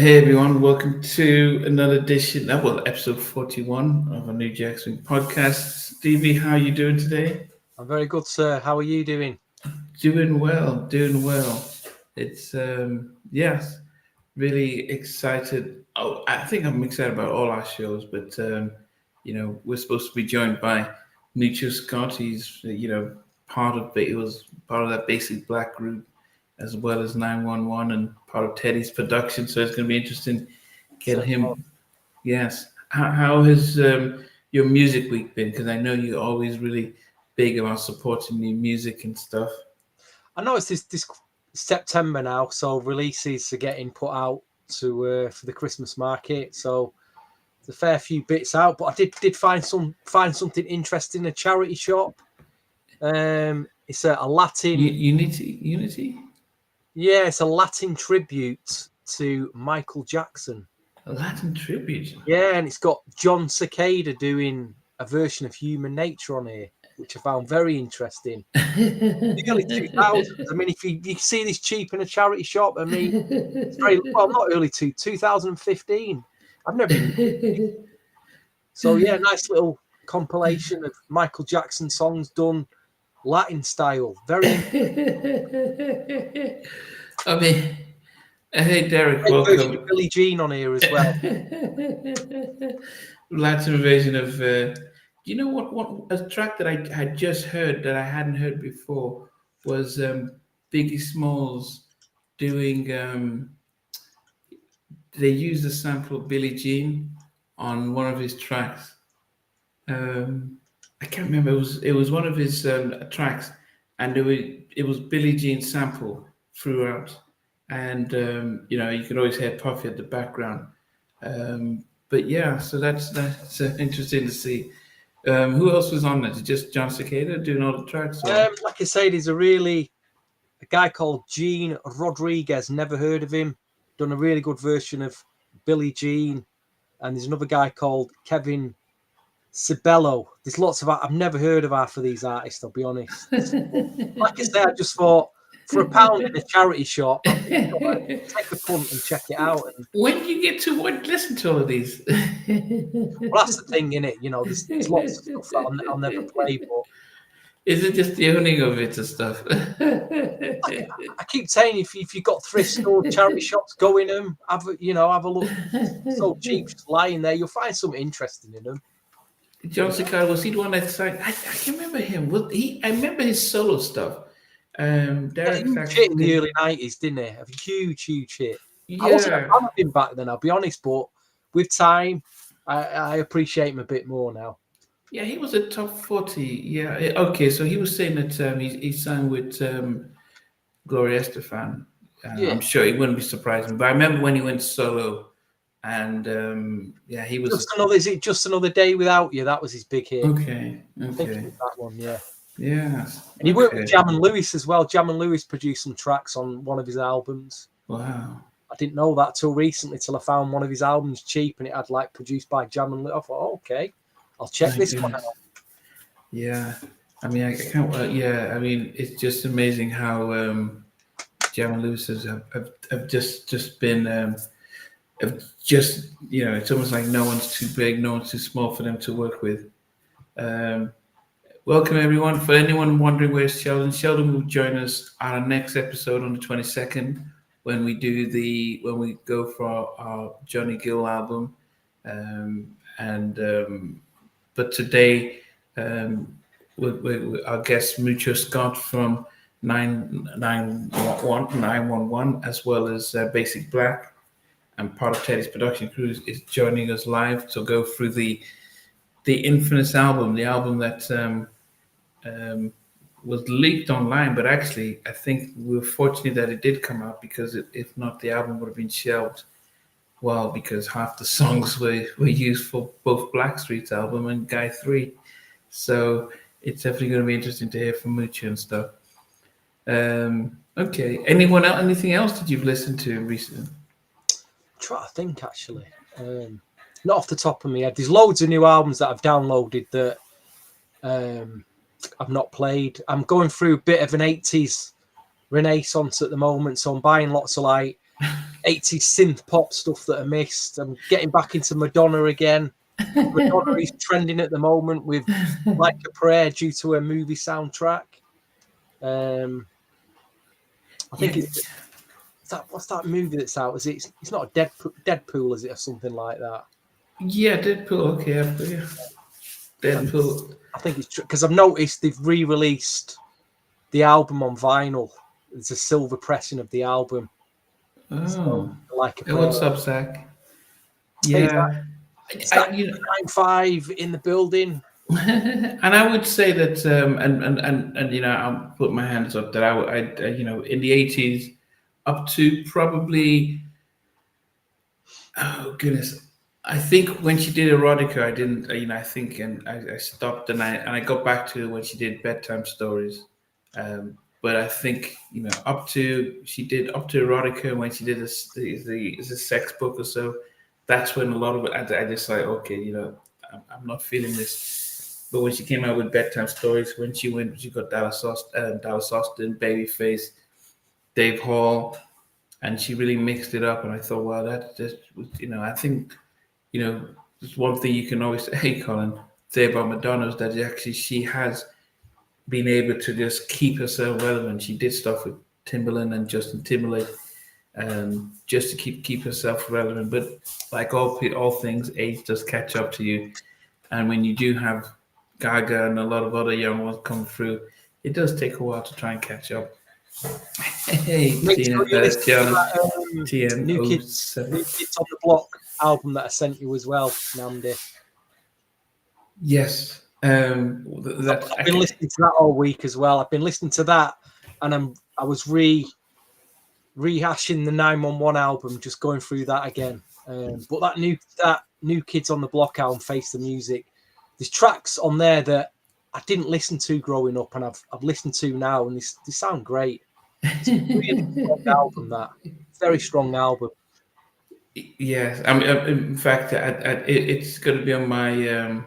Hey everyone, welcome to another edition, episode 41 of a New Jackson podcast. Stevie, how are you doing today? I'm very good, sir. How are you doing? Doing well. It's yes, really excited. Oh, I think I'm excited about all our shows, but we're supposed to be joined by Mucho Scott. He's he was part of that Basic Black group, as well as 911 and part of Teddy's production. So it's going to be interesting getting him. Yes. How has your music week been? Because I know you're always really big about supporting new music and stuff. I know it's this September now, so releases are getting put out to for the Christmas market. So there's a fair few bits out, but I did find something interesting. A charity shop. It's a Latin Unity. Yeah, it's a Latin tribute to Michael Jackson. A Latin tribute. Yeah, and it's got John Cicada doing a version of Human Nature on here, which I found very interesting. The early 2000s. I mean, if you see this cheap in a charity shop, I mean, it's not 2015. I've never even. So yeah, nice little compilation of Michael Jackson songs done Latin style. Very. I mean, hey Derek, welcome. Billie Jean on here as well. Latin version of. You know what? A track that I had just heard that I hadn't heard before was Biggie Smalls doing. They used the sample of Billie Jean on one of his tracks. I can't remember. It was one of his tracks, and it was Billie Jean sample throughout, and you could always hear Puffy at the background. But yeah, so that's interesting to see. Who else was on it? Just John Cicada doing all the tracks? Like I said, there's a guy called Gene Rodriguez. Never heard of him. Done a really good version of Billie Jean. And there's another guy called Kevin Cibello. There's lots of. I've never heard of half of these artists, I'll be honest. Like I said, I just thought for £1 in a charity shop, take the punt and check it out. And when do you get to listen to all of these? Well, that's the thing, innit? There's lots of stuff that I'll never play, but is it just the owning of it and stuff? I keep saying if you've got thrift store charity shops, go in them, have a look. So cheap, just lying there, you'll find something interesting in them. John Cicada, was he the one that sang? I can remember him. I remember his solo stuff. Derek hit in the early 90s, didn't he? A huge hit. Yeah. I wasn't a fan of him back then, I'll be honest, but with time, I appreciate him a bit more now. Yeah, he was a top 40. Yeah, okay, so he was saying that he sang with Gloria Estefan. I'm sure it wouldn't be surprising, but I remember when he went solo, and he was. Is it Just Another Day Without You? That was his big hit. Okay. I think it was that one, yeah. Yeah. And he worked with Jam and Lewis as well. Jam and Lewis produced some tracks on one of his albums. Wow. I didn't know that till recently, till I found one of his albums cheap and it had produced by Jam and Lewis. I thought, okay, I'll check this one out. Yeah. I mean, I can't. I mean, it's just amazing how Jam and Lewis have just been. It's almost like no one's too big, no one's too small for them to work with. Welcome everyone. For anyone wondering where's Sheldon will join us on our next episode on the 22nd when we go for our Johnny Gill album. But today our guest Mucho Scott from 911 as well as Basic Black and part of Teddy's production crew is joining us live to go through the infamous album, the album that was leaked online, but actually I think we were fortunate that it did come out, because if not, the album would have been shelved. Well, because half the songs were used for both Blackstreet's album and Guy 3. So it's definitely going to be interesting to hear from Mucho and stuff. Okay. Anyone else? Anything else that you've listened to recently? I'm trying to think, actually. Not off the top of my head. There's loads of new albums that I've downloaded that I've not played. I'm going through a bit of an 80s renaissance at the moment, so I'm buying lots of 80s synth pop stuff that I missed. I'm getting back into Madonna again. Madonna is trending at the moment with Like a Prayer due to a movie soundtrack. I think it's what's that movie that's out? Is it? It's not a Deadpool, is it, or something like that? Yeah, Deadpool. Okay, yeah. Deadpool. I think it's because I've noticed they've re-released the album on vinyl. It's a silver pressing of the album. Oh, so, Like a Prayer. What's up, Zach? Yeah, it's that 95 in the building. And I would say that, and you know, I'll put my hands up that I you know, in the 80s, up to probably, oh goodness, I think when she did Erotica, I didn't, you know, I think, and I stopped and I got back to when she did Bedtime Stories. But I think, you know, she did up to Erotica, when she did the sex book or so. That's when a lot of it, I just like, okay, you know, I'm not feeling this. But when she came out with Bedtime Stories, when she got Dallas Austin, Babyface, Dave Hall, and she really mixed it up. And I thought, wow, that just, you know, I think, you know, there's one thing you can always say, Colin, say about Madonna is that actually she has been able to just keep herself relevant. She did stuff with Timbaland and Justin Timberlake, just to keep herself relevant. But like all things, age does catch up to you. And when you do have Gaga and a lot of other young ones come through, it does take a while to try and catch up. Hey, New Kids on the Block album that I sent you as well, Namdi. Yes. I've been listening to that all week as well. I've been listening to that, and I was rehashing the 911 album, just going through that again. But that new Kids on the Block album, Face the Music, there's tracks on there that I didn't listen to growing up, and I've listened to now, and they sound great. It's a really strong album. That very strong album. Yes, I mean, in fact, it's going to be on my.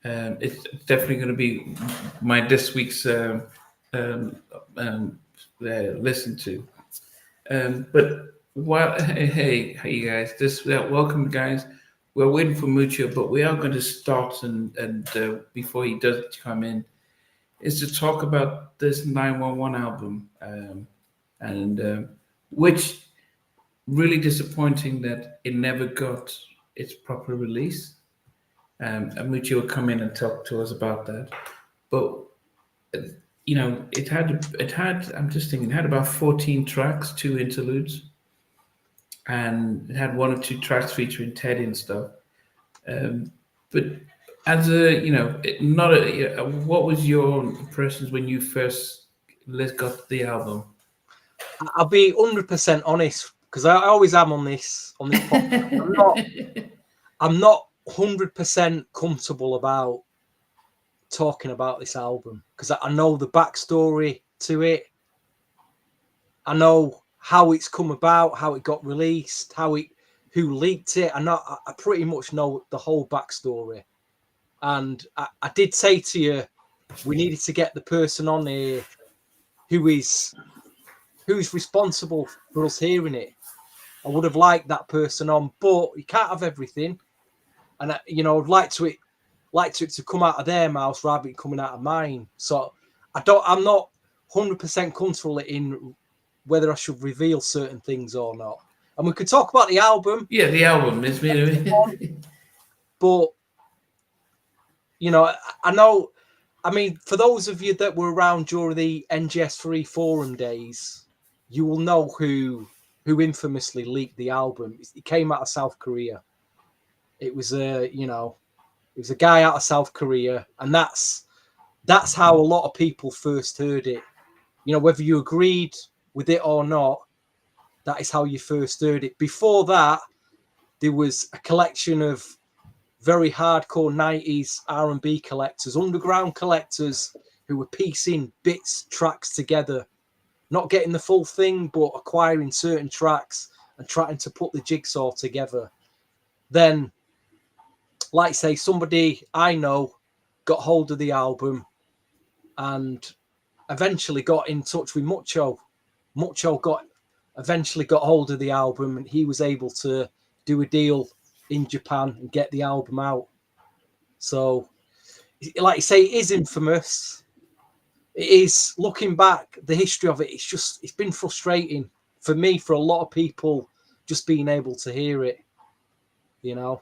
It's definitely going to be my this week's listen to. But while hey you guys, welcome guys. We're waiting for Mucho, but we are going to start and before he does come in, is to talk about this 911 album, and which really disappointing that it never got its proper release. And Mucho will come in and talk to us about that. But you know, it had. I'm just thinking, it had about 14 tracks, 2 interludes, and it had 1 or 2 tracks featuring Teddy and stuff. But as a, you know, what was your impressions when you first got the album? I'll be 100% honest, because I always am on this podcast. I'm not 100% comfortable about talking about this album, because I know the backstory to it. I know how it's come about, how it got released, who leaked it. I pretty much know the whole backstory. And I did say to you, we needed to get the person on here who's responsible for us hearing it. I would have liked that person on, but you can't have everything. And you know, I'd like it to come out of their mouths rather than coming out of mine. So I'm not 100% comfortable in whether I should reveal certain things or not. And we could talk about the album. Yeah, the album is me. But you know, I know. I mean, for those of you that were around during the NGS3 forum days, you will know who infamously leaked the album. It came out of South Korea. It was a guy out of South Korea, and that's how a lot of people first heard it. You know, whether you agreed with it or not, that is how you first heard it. Before that, there was a collection of very hardcore 90s R&B collectors, underground collectors, who were piecing tracks together, not getting the full thing, but acquiring certain tracks and trying to put the jigsaw together. Then, like say, somebody I know got hold of the album and eventually got in touch with Mucho. Mucho got eventually got hold of the album, and he was able to do a deal in Japan and get the album out. So, like you say, it is infamous. It is, looking back, the history of it, it's been frustrating for me, for a lot of people, just being able to hear it, you know.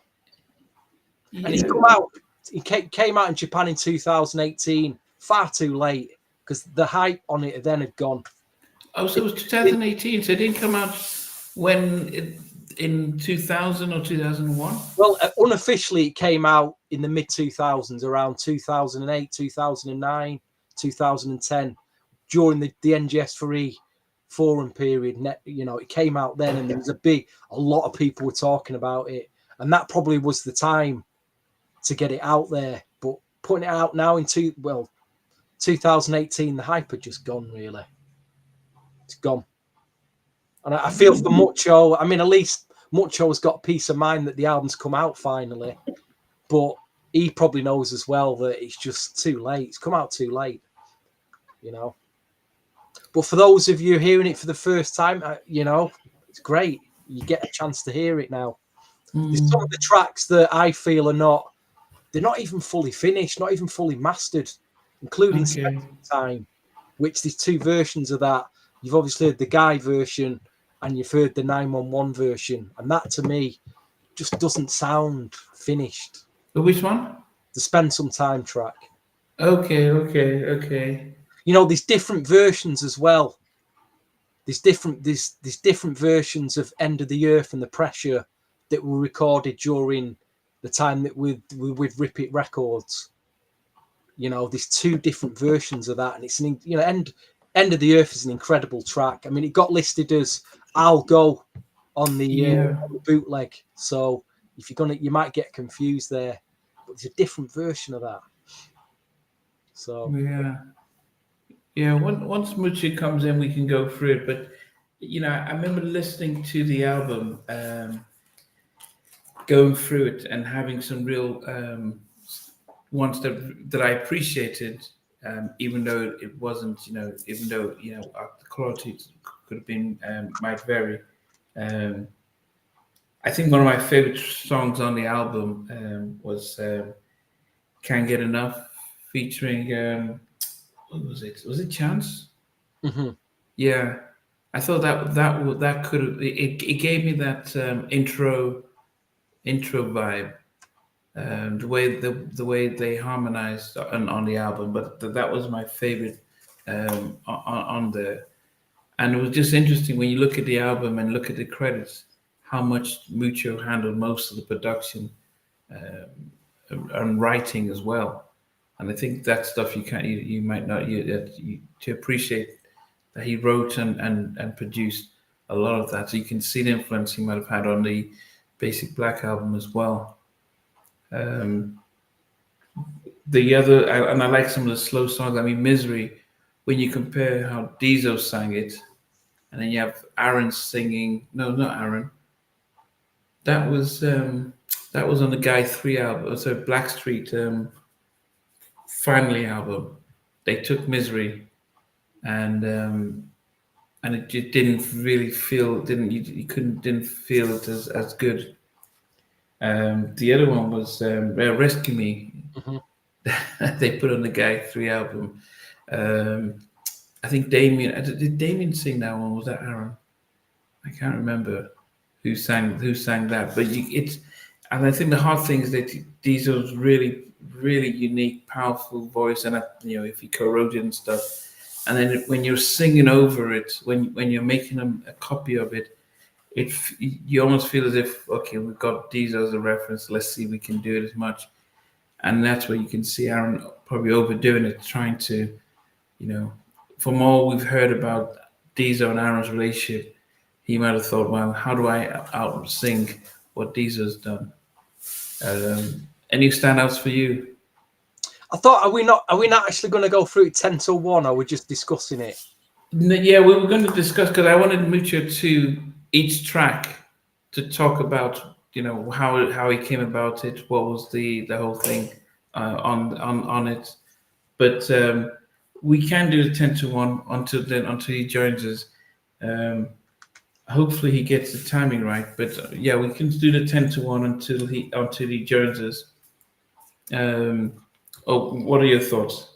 Yeah. And it's come out, it came out in Japan in 2018, far too late, because the hype on it then had gone. Oh, so it was 2018. So it didn't come out in 2000 or 2001? Well, unofficially, it came out in the mid 2000s, around 2008, 2009, 2010, during the NGS3 forum period. You know, it came out then, and there was a lot of people were talking about it, and that probably was the time to get it out there. But putting it out now in 2018, the hype had just gone, really. It's gone. And I feel for Mucho. I mean, at least Mucho has got peace of mind that the album's come out finally. But he probably knows as well that it's just too late. It's come out too late, you know. But for those of you hearing it for the first time, you know, it's great. You get a chance to hear it now. There's some of the tracks that I feel they're not even fully finished, not even fully mastered, including Time, which there's two versions of that. You've obviously heard the Guy version and you've heard the 911 version. And that, to me, just doesn't sound finished. But which one? The Spend Some Time track. Okay. You know, there's different versions as well. There's different versions of End of the Earth and The Pressure that were recorded during the time that with Rip It Records. You know, there's two different versions of that, and it's End of the Earth is an incredible track. I mean, it got listed as I'll Go on the bootleg. So if you might get confused there, but there's a different version of that. So yeah. Once Mucho comes in, we can go through it. But you know, I remember listening to the album, going through it, and having some real ones that I appreciated. Even though it wasn't, the quality could have been might vary. I think one of my favorite songs on the album was "Can't Get Enough," featuring what was it? Was it Chance? Mm-hmm. Yeah, I thought that could have it gave me that intro vibe. The way they harmonized on the album, but that was my favorite on there. And it was just interesting when you look at the album and look at the credits, how much Mucho handled most of the production and writing as well. And I think that stuff you might not to appreciate that he wrote and produced a lot of that. So you can see the influence he might have had on the Basic Black album as well. The other, and I like some of the slow songs. I mean, Misery, when you compare how Diesel sang it, and then you have Aaron singing. No, not Aaron. That was on the Guy 3 album, so Blackstreet Finally album. They took Misery, and it just didn't really feel didn't feel it as good. The other one was Rescue Me. Mm-hmm. They put on the Guy 3 album. I think Damien, did Damien sing that one? Was that Aaron? I can't remember who sang that. But and I think the hard thing is that Diesel's really, really unique, powerful voice, and if he co-wrote it and stuff. And then when you're singing over it, when you're making a copy of it, you almost feel as if, okay, we've got Diesel as a reference. Let's see if we can do it as much. And that's where you can see Aaron probably overdoing it, trying to, from all we've heard about Diesel and Aaron's relationship, he might have thought, well, how do I out-sing what Diesel's done? Any standouts for you? I thought, are we not actually going to go through it 10 to 1, or we're just discussing it? Yeah, we were going to discuss, because I wanted Mucho to each track to talk about, how he came about it, what was the whole thing on it. But we can do the 10 to 1 until he joins us. hopefully he gets the timing right. But yeah, we can do the 10-1 until he joins us. Oh, what are your thoughts?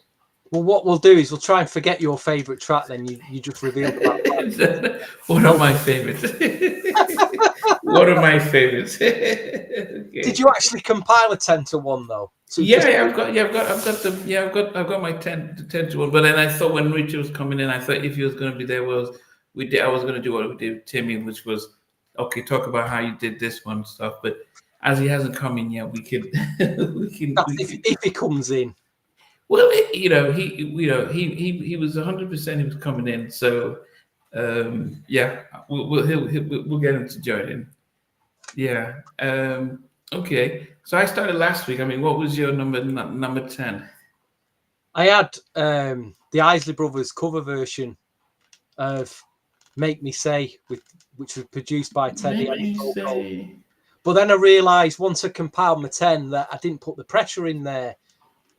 Well, what we'll do is we'll try and forget your favourite track. Then you just revealed about One of my favorites. One of my favorites. Okay. Did you actually compile a 10-1 though? So I've got my 10-1. But then I thought when Richard was coming in, I thought if he was going to be there, I was going to do what we did with Timmy, which was okay, talk about how you did this one stuff. But as he hasn't come in yet, we can if he comes in. Well, he was 100%. He was coming in, so yeah, we'll get him to join in. Yeah. Okay. So I started last week. I mean, what was your number 10? I had the Isley Brothers cover version of "Make Me Say," which was produced by Teddy. But then I realised once I compiled my 10 that I didn't put the pressure in there.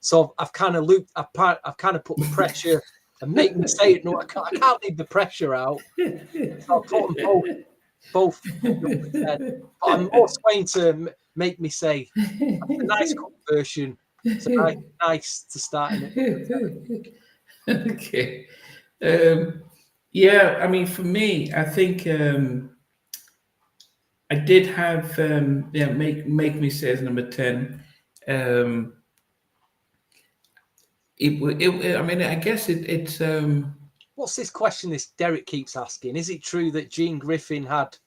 So I've kind of looped. I've kind of put the pressure and Make Me Say it. No, I can't leave the pressure out. So I put them both. But I'm more swaying to Make Me Say. That's a nice cover version. It's nice to start in it. Okay. Yeah, I mean, for me, I think I did have Make Me Say as number 10. I mean, I guess it's. What's this question this Derek keeps asking? Is it true that Gene Griffin had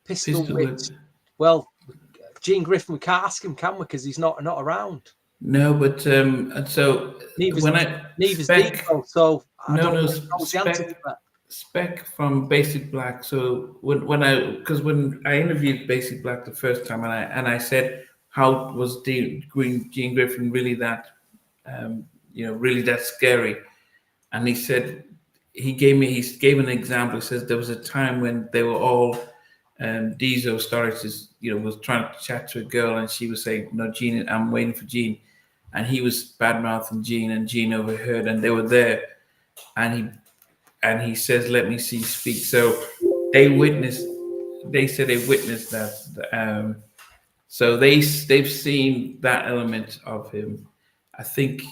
pistol whips? Well, Gene Griffin, we can't ask him, can we? Because he's not around. No, but so neither's Spec, Deco, so Spec from Basic Black. So when I interviewed Basic Black the first time, and I said, how was Gene Griffin really that? Really that scary. And he said, he gave an example. He says there was a time when they were all, Diesel started to, was trying to chat to a girl, and she was saying, no, Gene, I'm waiting for Gene. And he was bad mouthing Gene, and Gene overheard, and they were there. And he says, let me see you speak. So they said they witnessed that. So they've seen that element of him. I think,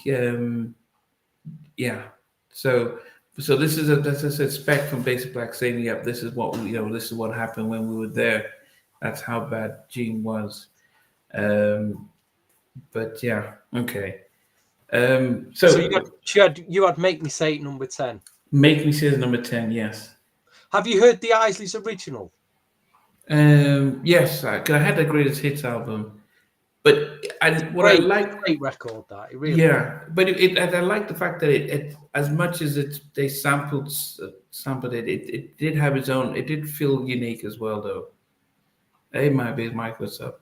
yeah. So this is as I said, Spec from Basic Black saying, "Yep, this is what this is what happened when we were there. That's how bad Gene was." But yeah, okay. So you had Make Me Say it number 10. Make Me Say is number 10. Yes. Have you heard the Isleys original? Yes, I had the Greatest Hits album. But I like great record that it really but I like the fact that it as much as they sampled it, it did have its own. It did feel unique as well, though. It might be Microsoft,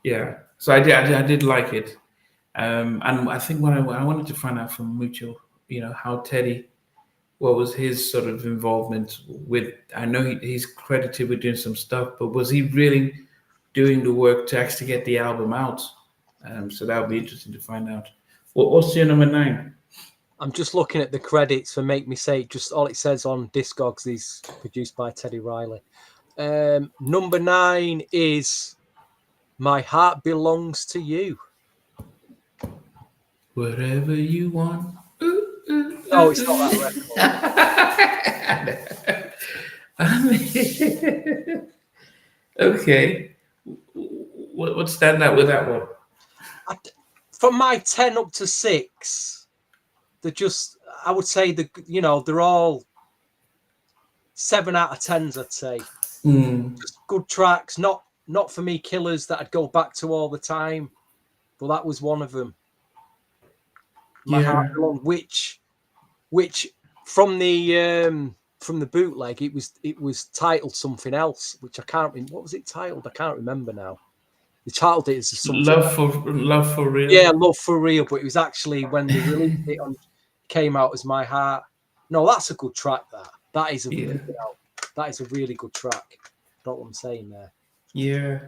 yeah. So I did like it, and I think what I wanted to find out from Mucho, how Teddy, what was his sort of involvement with? I know he's credited with doing some stuff, but was he really doing the work to actually get the album out? So that would be interesting to find out. What's your number 9? I'm just looking at the credits for Make Me Say. Just all it says on Discogs is produced by Teddy Riley. Number 9 is My Heart Belongs to You. Whatever you want. Oh, it's not that record. Okay. What's stand out with that one? From my 10 up to 6, I would say they're all 7 out of 10s, I'd say. Just good tracks, not for me killers that I'd go back to all the time, but that was one of them. My Heart Belongs, which from the bootleg, it was titled something else, which I can't remember. What was it titled? I can't remember now. They titled it as something. Love for Real. Yeah, Love for Real. But it was actually when they released it came out as My Heart. No, that's a good track. That is a really good track. That's what I'm saying there. Yeah,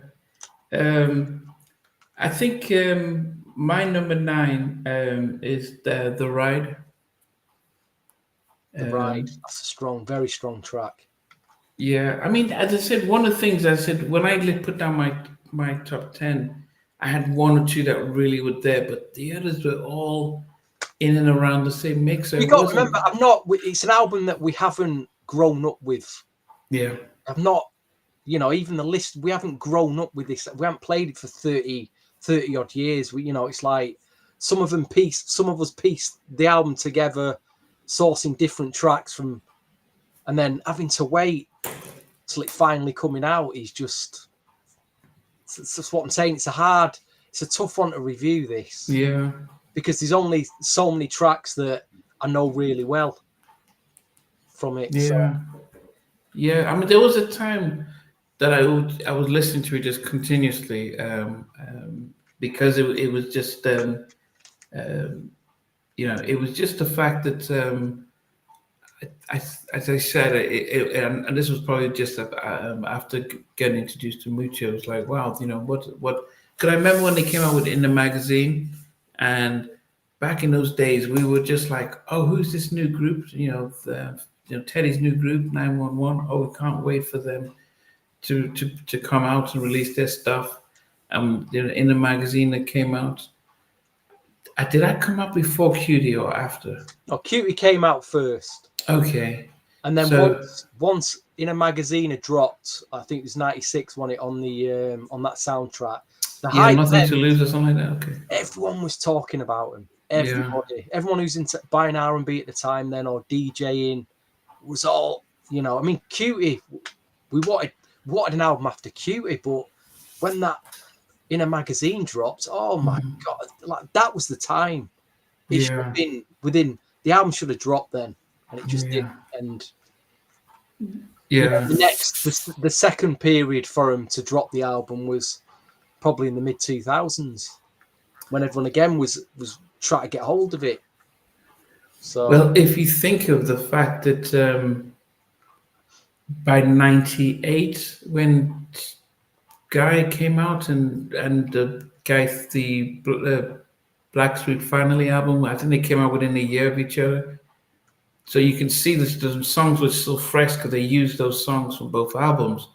I think my number 9 is the Ride. The Ride. That's a very strong track. Yeah, I mean, as I said, one of the things I said when I put down my top 10, I had one or two that really were there, but the others were all in and around the same mix. So You it got to remember, wasn't. I'm not. It's an album that we haven't grown up with. Yeah, I'm not. You know, even the list, we haven't grown up with this. We haven't played it for 30 odd years. We, you know, it's like some of us pieced the album together, sourcing different tracks from, and then having to wait till it finally coming out is just. It's just what I'm saying. It's a tough one to review this yeah, because there's only so many tracks that I know really well from it. So yeah, yeah. I mean, there was a time that I was listening to it just continuously, because it was just it was just the fact that as I said, and this was probably just after getting introduced to Mucho. It was like, wow, what? Because I remember when they came out with In the Magazine, and back in those days, we were just like, oh, who's this new group? Teddy's new group, 911. Oh, we can't wait for them to come out and release their stuff. In the magazine that came out. Did that come out before Cutie or after? oh, Cutie came out first. Okay. And then So once In a Magazine had dropped, I think it was '96 on it on that soundtrack. The yeah, hype Nothing then, to Lose or something like that. Okay. everyone was talking about him. Yeah. Everyone who's into buying R&B at the time then or DJing was all, you know. I mean, Cutie, we wanted an album after Cutie, but when that In a Magazine dropped, oh my god, like that was the time. It should have Yeah. been within the album should have dropped then, and it just Yeah. didn't. And you know, Yeah. the second period for him to drop the album was probably in the mid 2000s when everyone again was trying to get hold of it. So Well, if you think of the fact that by '98, when Guy came out and the Blackstreet Finally album, I think they came out within a year of each other. So you can see the songs were still fresh because they used those songs from both albums.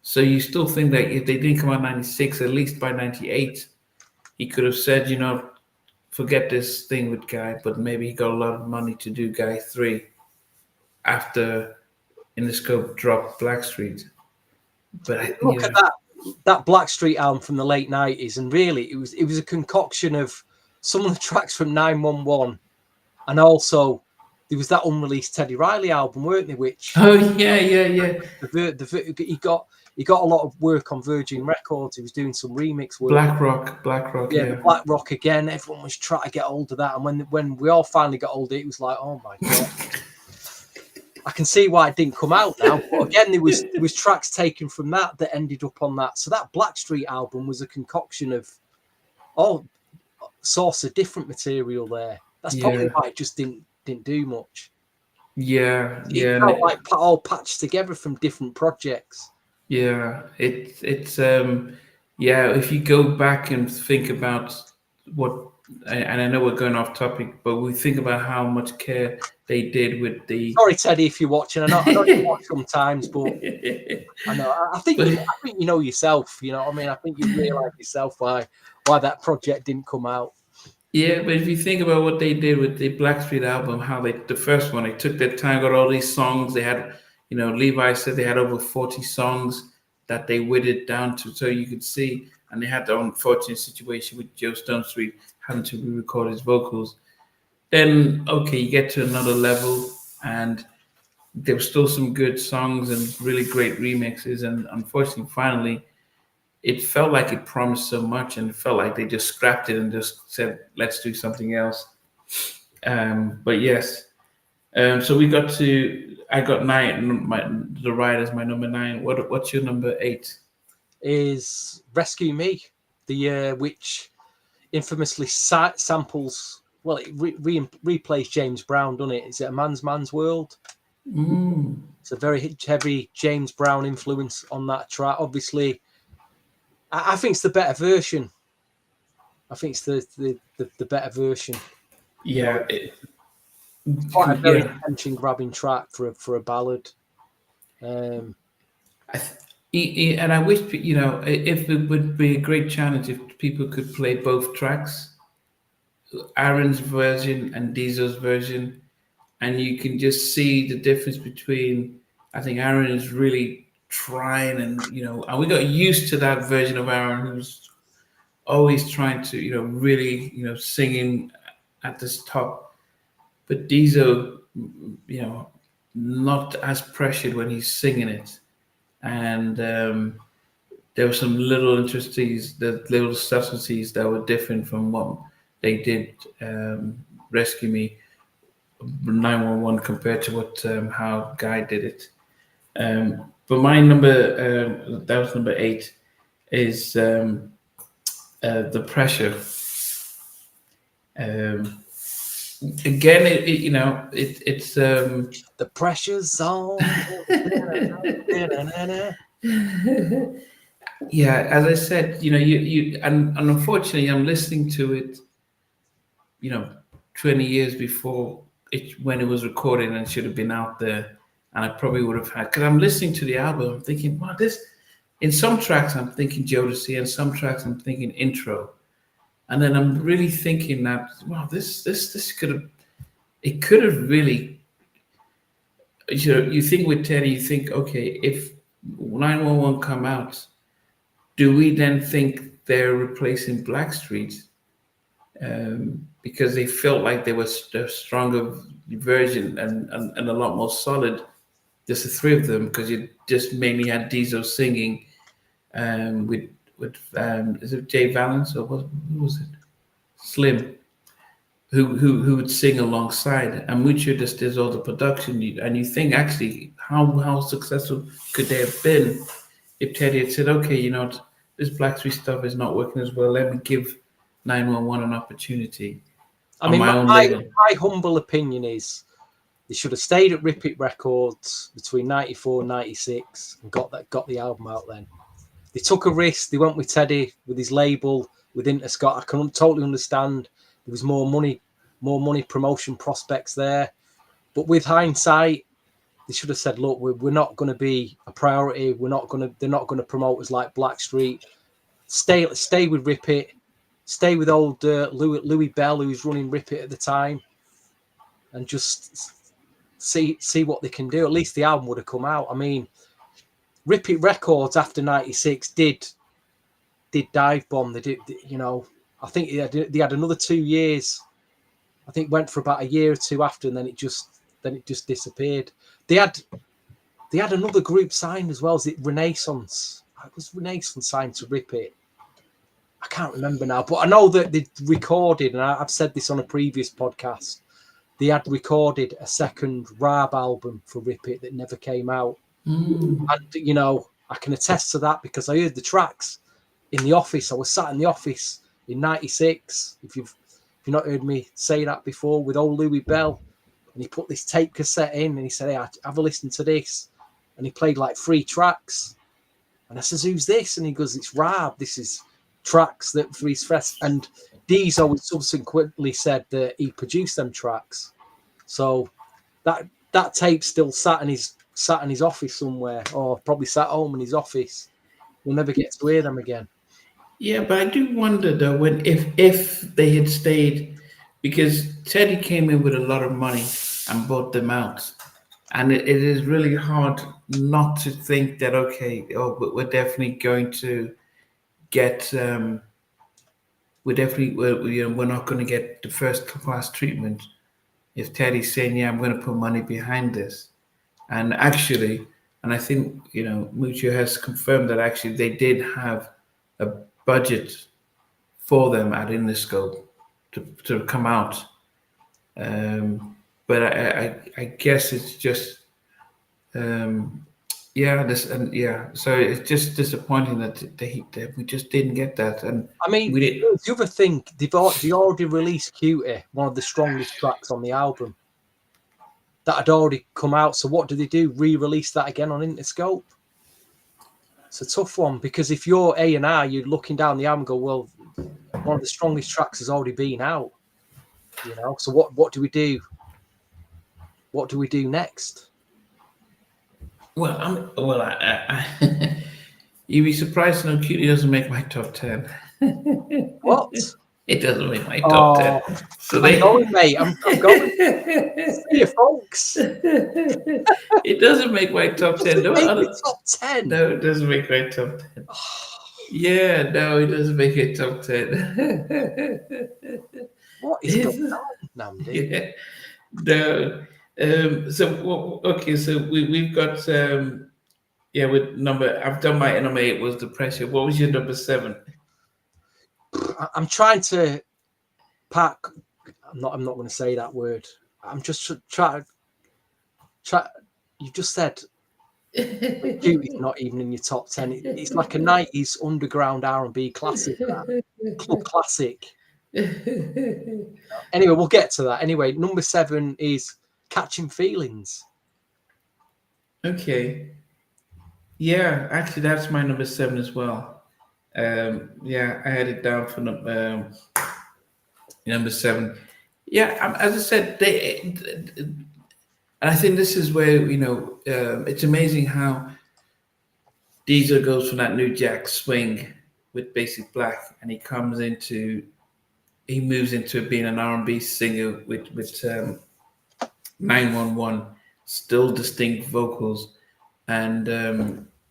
So you still think that if they didn't come out '96, at least by '98, he could have said, forget this thing with Guy, but maybe he got a lot of money to do Guy 3 after Interscope dropped Blackstreet. But look at that Blackstreet album from the late '90s, and really it was a concoction of some of the tracks from 911, and also there was that unreleased Teddy Riley album, weren't there? Which oh yeah. he got a lot of work on Virgin Records. He was doing some remix work. Black Rock, yeah. Black Rock again. Everyone was trying to get hold of that, and when we all finally got hold of it, it was like, oh my god. I can see why it didn't come out now, but again, there was tracks taken from that ended up on that. So that Blackstreet album was a concoction of all sorts of different material there. That's probably why it just didn't do much. Yeah, It felt like all patched together from different projects. yeah. It's if you go back and think about what, and I know we're going off topic, but we think about how much care they did with the. Sorry, Teddy, if you're watching. I know you watch sometimes, but I know. I think you know yourself. You know what I mean? I think you realise yourself why that project didn't come out. Yeah, but if you think about what they did with the Blackstreet album, how the first one, they took their time, got all these songs. They had, Levi said they had over 40 songs that they whittled down to, so you could see. And they had the unfortunate situation with Joe Stonestreet having to re-record his vocals. Then, okay, you get to another level, and there were still some good songs and really great remixes. And unfortunately, finally, it felt like it promised so much, and it felt like they just scrapped it and just said, let's do something else. But yes, so I got 9. The Ride is my number 9. What's your number 8? Is Rescue Me, the which infamously samples. Well, it replays James Brown, doesn't it? Is it A Man's World? It's a very heavy James Brown influence on that track. Obviously, I think it's the better version. I think it's the better version. Yeah. Quite a very attention-grabbing track for a ballad. And I wish, if it would be a great challenge if people could play both tracks, Aaron's version and Diesel's version, and you can just see the difference between. I think Aaron is really trying, and we got used to that version of Aaron who's always trying to, really, singing at this top. But Diesel, not as pressured when he's singing it, and there were some little the little subtleties that were different from what they did. Rescue Me 911 compared to what how Guy did it. But my number that was number 8 is The Pressure. Again, it's The pressure's on. Yeah, as I said, you and unfortunately, I'm listening to it, 20 years before when it was recorded and should have been out there, and I probably would have had, because I'm listening to the album, I'm thinking, wow, in some tracks I'm thinking Jodeci, and some tracks I'm thinking intro, and then I'm really thinking that, wow, this could have really, you think with Teddy, you think, okay, if 911 come out, do we then think they're replacing Blackstreet? Because they felt like they were a stronger version and a lot more solid, just the three of them, because you just mainly had Diesel singing with is it Jay Valance or who was it? Slim, who would sing alongside, and Mucho just does all the production. And you think, actually, how successful could they have been if Teddy had said, okay, this Blackstreet stuff is not working as well, let me give 911 an opportunity. I mean, my humble opinion is they should have stayed at Rip It Records between 94 and 96 and got the album out then. They took a risk. They went with Teddy, with his label, with Interscott. I can totally understand there was more money promotion prospects there. But with hindsight, they should have said, look, we're not going to be a priority. They're not going to promote us like Blackstreet. Stay with Rip It. Stay with old Louis Bell, who was running Rip It at the time, and just see what they can do. At least the album would have come out. I mean, Rip It Records after 96 did dive bomb. They did, I think they had another 2 years. I think went for about a year or two after, and then it just disappeared. They had another group signed as well. Is it Renaissance? Was Renaissance signed to Rip It? I can't remember now, but I know that they recorded, and I've said this on a previous podcast, they had recorded a second Rab album for Rip It that never came out. And, I can attest to that because I heard the tracks in the office. I was sat in the office in 96, if you've not heard me say that before, with old Louis Bell, and he put this tape cassette in, and he said, hey, have a listen to this. And he played like 3 tracks. And I says, who's this? And he goes, it's Rab. This is tracks that for his fest, and Diesel subsequently said that he produced them tracks. So that tape still sat in his office somewhere, or probably sat home in his office. We'll never get to hear them again. Yeah, but I do wonder though, if they had stayed, because Teddy came in with a lot of money and bought them out, and it is really hard not to think that, okay, but we're definitely going to get we're not going to get the first class treatment if Teddy's saying, yeah, I'm going to put money behind this. And actually, and I think Mucho has confirmed that actually they did have a budget for them at Interscope to come out, but I guess it's just so it's just disappointing that we just didn't get that. And I mean, the other thing, they already released Cutie, one of the strongest tracks on the album, that had already come out. So what do they do? Re-release that again on Interscope? It's a tough one, because if you're A&R, you're looking down the album and go, well, one of the strongest tracks has already been out. So what do we do? What do we do next? Well, you'd be surprised to know Cutie doesn't make my top 10. What? It doesn't make my top 10. Oh, So I'm they. going, mate. I'm going. See you, folks. It doesn't make my top 10. Doesn't No, make the top 10. no, it doesn't make my top 10. Yeah, no, it doesn't make it top 10. What is going on, Namdi? Yeah, no. Okay, so we've got with number. I've done my number 8 was the pressure. What was your number 7? I'm trying to pack. I'm not going to say that word. I'm just trying. You just said Cutie's not even in your top 10. It's like a 90s underground R&B classic, club classic. Anyway, we'll get to that. Anyway, number 7 is Catching Feelings. Okay. Yeah, actually, that's my number 7 as well. I had it down for number 7. Yeah, as I said, and I think this is where it's amazing how Diesel goes from that New Jack swing with Basic Black, and he moves into being an R&B singer with 911, still distinct vocals, and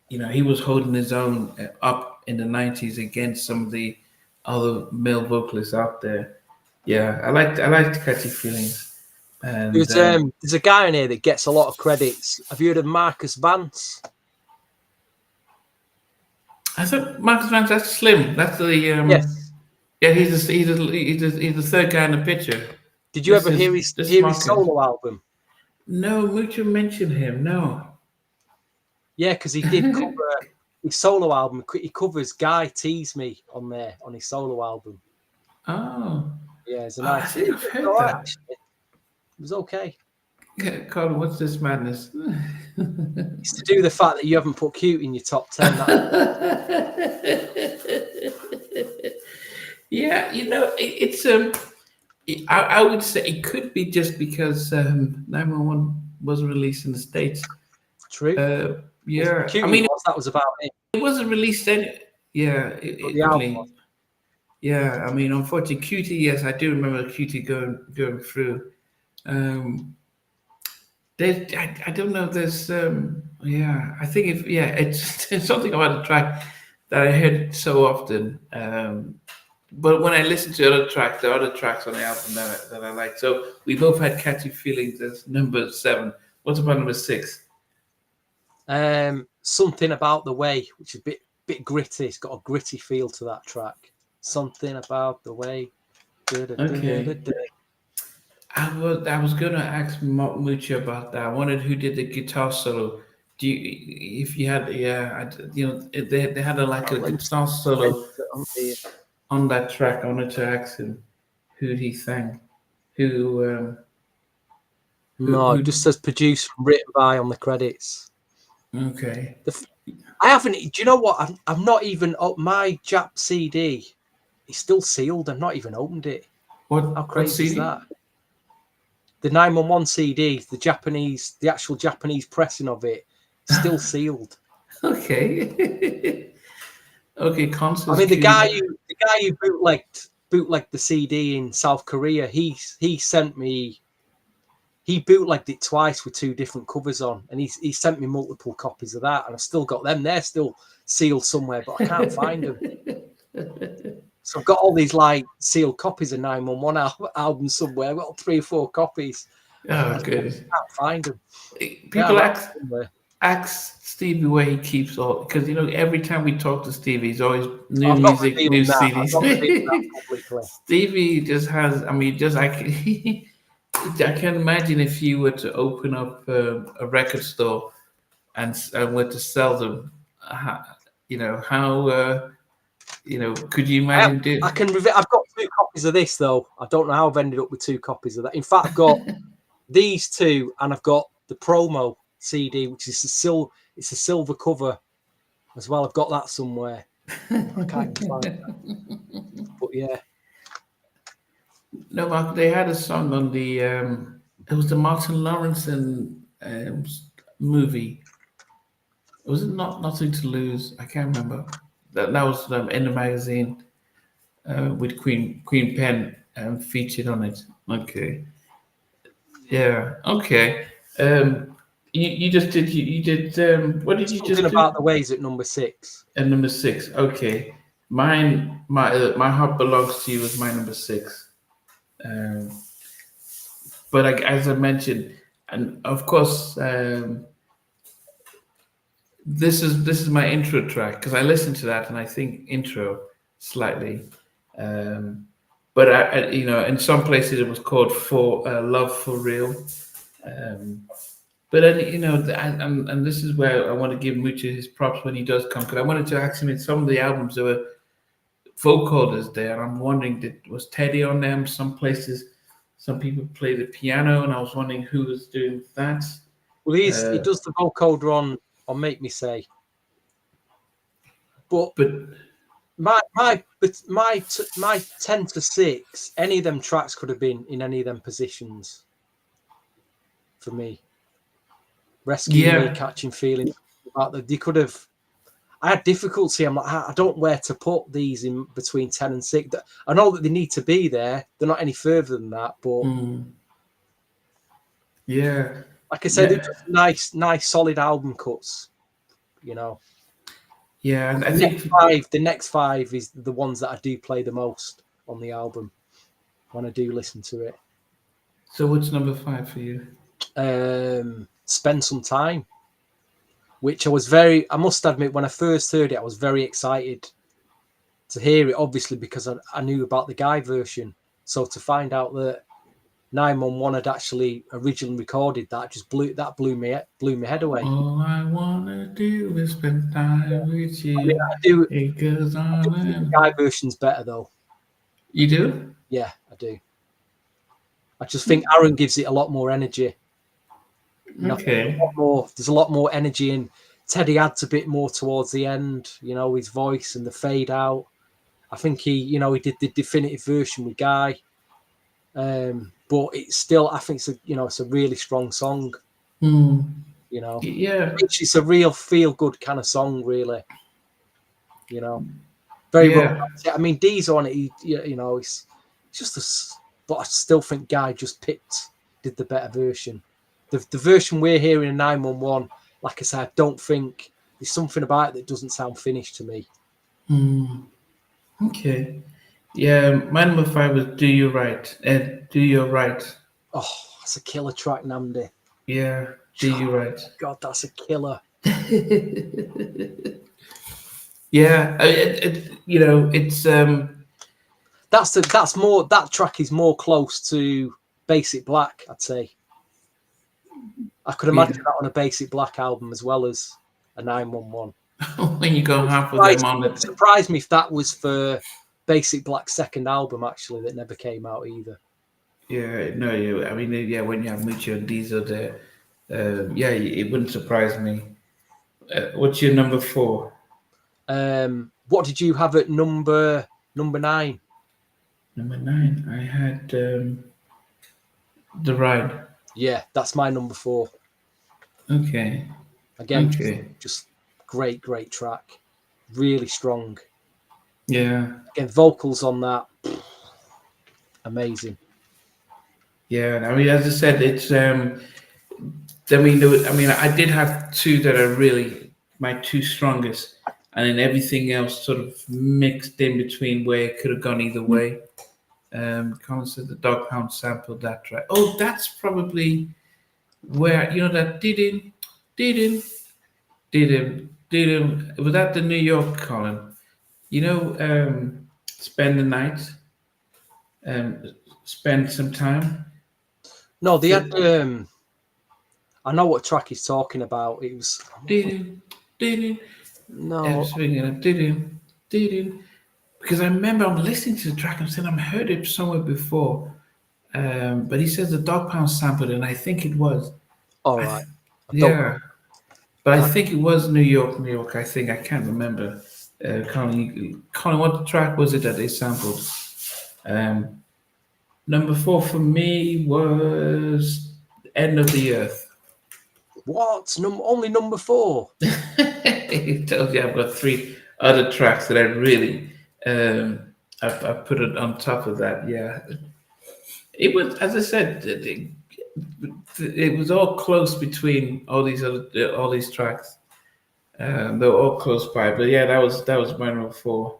he was holding his own up in the 90s against some of the other male vocalists out there. Yeah, I liked Catchy Feelings. And there's a guy in here that gets a lot of credits. Have you heard of Marcus Vance? I thought Marcus Vance, that's Slim. That's the yes. Yeah, he's the third guy in the picture. Did you ever hear his solo album? No, Mucho mentioned him. No. Yeah, because he did cover his solo album. He covers Guy Tease Me on there on his solo album. Oh. Yeah, it's a nice. I think I've heard that. It was okay. Yeah, Colin, what's this madness? It's to do with the fact that you haven't put Cute in your top 10. Yeah, it's I would say it could be just because 911 wasn't released in the States. True. Yeah, I mean, that was about it. It wasn't released any. Yeah, the album was. Yeah, I mean, unfortunately, Cutie. Yes, I do remember Cutie going through. I don't know. There's I think it's something about the track that I heard so often. But when I listen to other tracks, there are other tracks on the album that I like. So we both had Catchy Feelings as number 7. What's about number 6? Something About the Way, which is a bit gritty. It's got a gritty feel to that track. Something About the Way. Okay. I was gonna ask Mucho about that. I wondered who did the guitar solo. They had they had a guitar solo on that track. I wanted to ask him who he sang. Who it just says produced and written by on the credits. Okay. I haven't. Do you know what? I'm not even. My Jap CD is still sealed. I've not even opened it. How crazy is that? The 911 CD, the actual Japanese pressing of it, still sealed. Okay. Okay, concerts. I mean, the guy who bootlegged the CD in South Korea, he sent me. He bootlegged it twice with 2 different covers on, and he sent me multiple copies of that, and I've still got them. They're still sealed somewhere, but I can't find them. So I've got all these sealed copies of 911 albums somewhere. I've got 3 or 4 copies. Oh, good. I can't find them. People ask Stevie where he keeps all, because every time we talk to Stevie, he's always new music, new CDs. Stevie just has. I mean, I can imagine if you were to open up a record store and were to sell them. Could you imagine? I've got 2 copies of this though. I don't know how I've ended up with 2 copies of that. In fact, I've got these 2, and I've got the promo CD, which is it's a silver cover as well. I've got that somewhere. I can't find that. But yeah. No, Mark, they had a song on the it was the Martin Lawrence movie. Was it not Nothing to Lose? I can't remember. That was in the magazine with Queen Pen featured on it. Okay. Yeah. Okay. You just did you did what did you Something just about do? the ways at number 6. And number 6. Okay. My heart belongs to you was my number 6. Um, but as I mentioned, and of course, this is my intro track because I listened to that and I think intro slightly. Um, but in some places it was called for Love for Real. Um, but and this is where I want to give Mucho his props when he does come, because I wanted to ask him in some of the albums there were vocalists there, and I'm wondering, was Teddy on them? Some places, some people play the piano, and I was wondering who was doing that. Well, he does the vocoder on Make Me Say. But my 10 to 6, any of them tracks could have been in any of them positions for me. Rescue Me, Catching Feelings. They could have. I had difficulty. I'm like, I don't know where to put these in between 10 and 6. I know that they need to be there. They're not any further than that, but yeah, like I said, they're just nice, solid album cuts. You know. Yeah, and I think think the next 5 is the ones that I do play the most on the album when I do listen to it. So what's number 5 for you? Spend Some Time, which I must admit, when I first heard it, I was very excited to hear it, obviously, because I knew about the Guy version. So to find out that 911 had actually originally recorded that blew my head away. All I wanna do is spend time with you. I mean, I do think the Guy version's better though. You do? Yeah, I do. I just think Aaron gives it a lot more energy. Okay. There's a lot more energy in. Teddy adds a bit more towards the end, his voice and the fade out. I think he did the definitive version with Guy. But it's still, I think it's a really strong song. Yeah. It's a real feel good kind of song, really. Very romantic. I mean, D's on it. It's just but I still think Guy just did the better version. The version we're hearing in 911, like I said, I don't think there's something about it that doesn't sound finished to me. Okay. Yeah, my number 5 was Do You Right. Do You Right. Oh, that's a killer track, Namdi. Yeah, Do You Right. God, that's a killer. Yeah, it's that track is more close to Basic Black, I'd say. I could imagine that on a Basic Black album as well as a 911. When you go half with them on it. Surprised me if that was for Basic Black's second album, actually, that never came out either. Yeah, no, I mean, when you have Mucho and Diesel there, it wouldn't surprise me. What's your number 4? What did you have at number 9? Number 9, I had The Ride. Yeah, that's my number 4. Okay. Again, just great track. Really strong. Yeah. Again, vocals on that, amazing. Yeah, I mean, as I said, it's I did have 2 that are really my 2 strongest, and then everything else sort of mixed in between where it could have gone either way. Colin said the Dog Pound sampled that track. Oh, that's probably where that didn't. Was that the New York, Colin? Spend the night, spend some time. No, they had. I know what track he's talking about. It was. No. Because I remember I'm listening to the track and saying I've heard it somewhere before, but he says the Dog Pound sampled it, and I think it was. All right. But I think it was New York. I think I can't remember. Colin, what track was it that they sampled? Number 4 for me was End of the Earth. What? Only number 4? It tells you I've got 3 other tracks that I really I've put it on top of that. Yeah, it was, as I said, it was all close between all these tracks. They were all close by, but yeah, that was my number 4.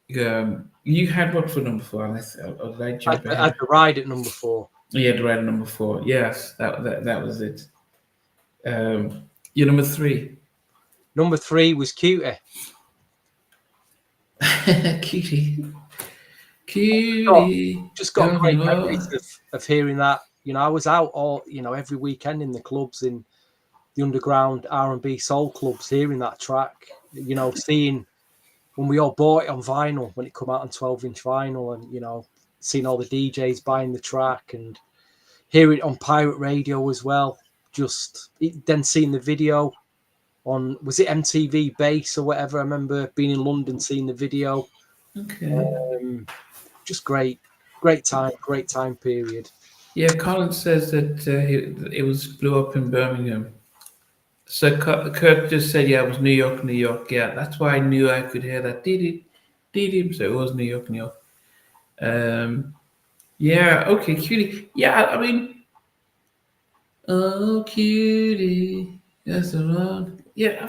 You had what for number 4? Or did I jump I had ahead? The Ride at number 4. You had right at number 4. Yes, that was it. Your number 3. Number 3 was Cutie. Cutie. Got, Cutie. just got Tell me great more. memories of hearing that. You know, I was out every weekend in the clubs, in the underground R&B soul clubs, hearing that track. You know, seeing when we all bought it on vinyl, when it come out on 12-inch vinyl, and, you know, seeing all the DJs buying the track and hearing it on pirate radio as well. Then seeing the video on, was it MTV Base or whatever? I remember being in London, seeing the video. Okay. Just great time period. Yeah, Colin says that it was blew up in Birmingham. So Kurt just said, yeah, it was New York, New York. Yeah, that's why I knew I could hear that. Dee dee. So it was New York, New York. Yeah, okay, Cutie. Yeah, I mean, oh, Cutie. That's the one. Yeah, I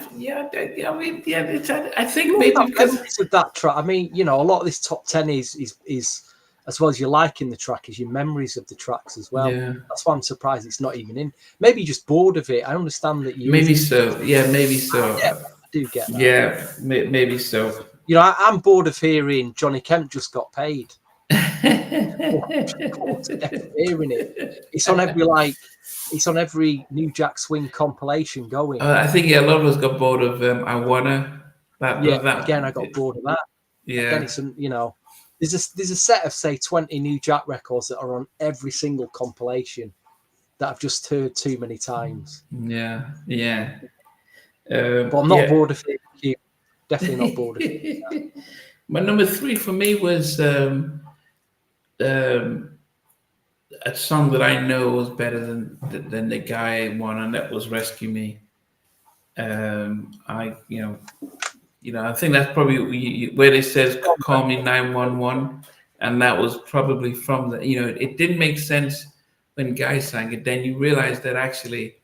mean, yeah, I think You maybe have because. memories of that track. I mean, you know, a lot of this top 10 is as well as you liking the track, is your memories of the tracks as well. Yeah, That's why I'm surprised it's not even in. Maybe you're just bored of it. I understand that you. maybe so. Yeah, maybe so. Yeah, I do get that. Yeah, maybe so. You know, I'm bored of hearing Johnny Kemp just got paid. Hearing it. It's on every New Jack Swing compilation going. I think a lot of us got bored of I Wanna. Again, I got bored of that. Yeah. Again, it's there's a set of, say, 20 New Jack records that are on every single compilation that I've just heard too many times. Yeah. But I'm not bored of it. Definitely not bored of it. My number 3 for me was a song that I know was better than the guy one, and that was "Rescue Me." I think that's probably where it says "Call me 911," and that was probably from the. It didn't make sense when Guy sang it. Then you realize that actually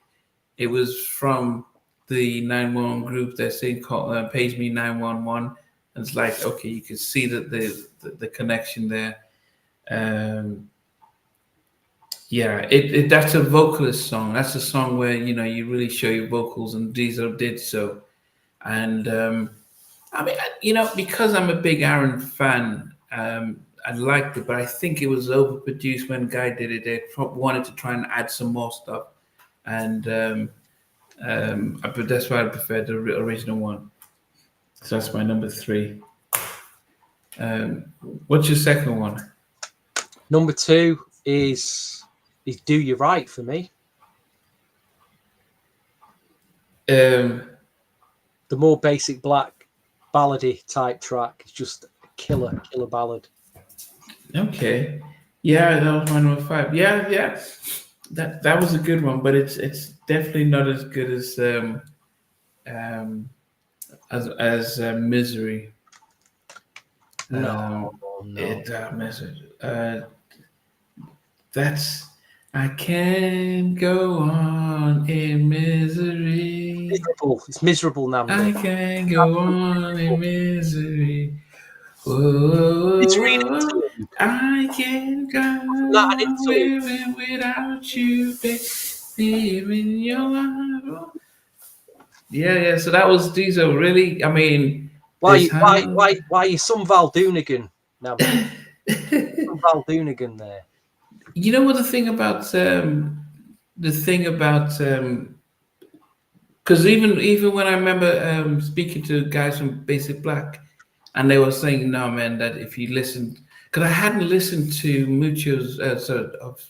it was from the 911 group that saying "Page Me 911," and it's like, okay, you can see that the connection there. Yeah, that's a Vocalist song. That's a song where you really show your vocals, and Diesel did so. And I mean, because I'm a big Aaron fan, I liked it, but I think it was overproduced when Guy did it. They wanted to try and add some more stuff, and but that's why I prefer the original one. So that's my number 3. What's your second one? Number 2 is "Do You Right" for me. The more basic black ballady type track is just a killer ballad. Okay, yeah, that was my number 5. Yeah, that was a good one, but it's definitely not as good as Misery. No. Misery. That's I can't go on in misery. It's miserable now. I can't go on in misery. Whoa, I can't go on living without you, baby, in your life. Yeah. So that was Diesel. Really, I mean, why you some Val Doonigan now? Some Val Doonigan there. You know what the thing about because even when I remember speaking to guys from Basic Black, and they were saying, no man, that if you listened, because I hadn't listened to Mucho's of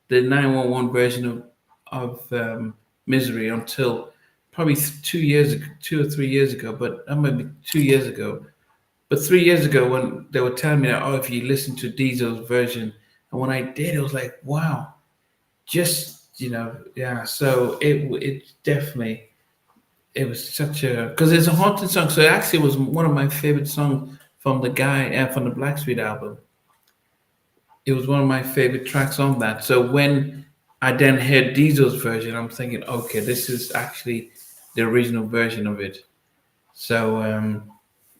the 911 version of Misery until probably 2 or 3 years ago, but maybe 2 years ago. But 3 years ago, when they were telling me that, if you listen to Diesel's version, and when I did, it was like, wow, just yeah. So it definitely, it was such a, because it's a haunted song. So it actually was one of my favorite songs from from the Blackstreet album. It was one of my favorite tracks on that. So when I then heard Diesel's version, I'm thinking, okay, this is actually the original version of it. So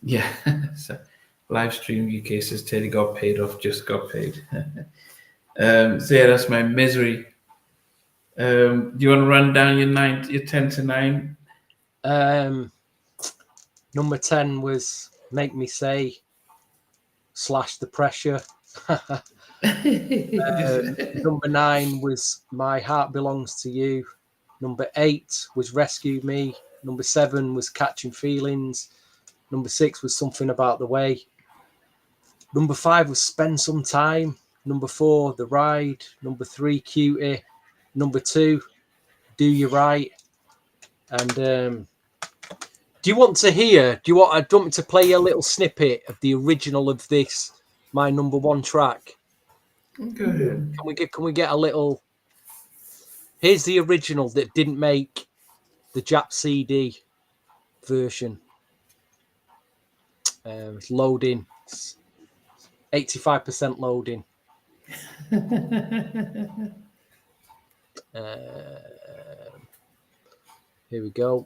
yeah, so live stream UK says Teddy got paid off, just got paid. So yeah, that's my misery. Do you want to run down your 10 to 9? Number 10 was Make Me Say / The Pressure. Number 9 was My Heart Belongs to You. Number 8 was Rescue Me. Number 7 was Catching Feelings. Number 6 was Something About the Way. Number 5 was Spend Some Time. Number 4, The Ride. Number 3, Cutie. Number 2, Do You Right. And do you want to hear? Do you want me to play a little snippet of the original of this, my number 1 track? Go ahead. Can we get a little? Here's the original that didn't make the Jap CD version. It's loading. It's 85% loading. Here we go.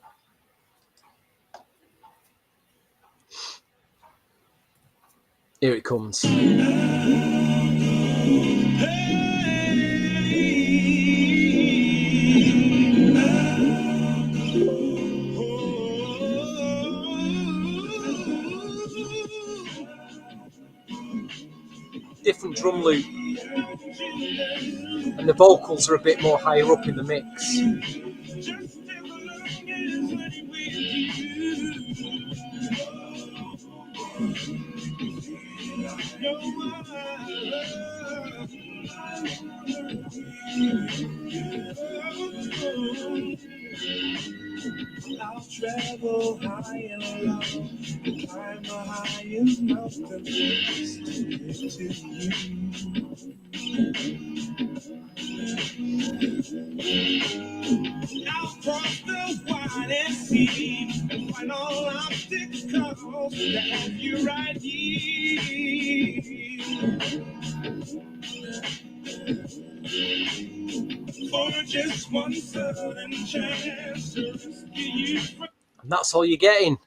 Here it comes. Different drum loop, and the vocals are a bit more higher up in the mix. I'll travel high and low, climb the highest mountain just to get to you. I'll cross the wide sea and find all obstacles to have you right here. For just one sudden chance to rescue you from. And that's all you're getting.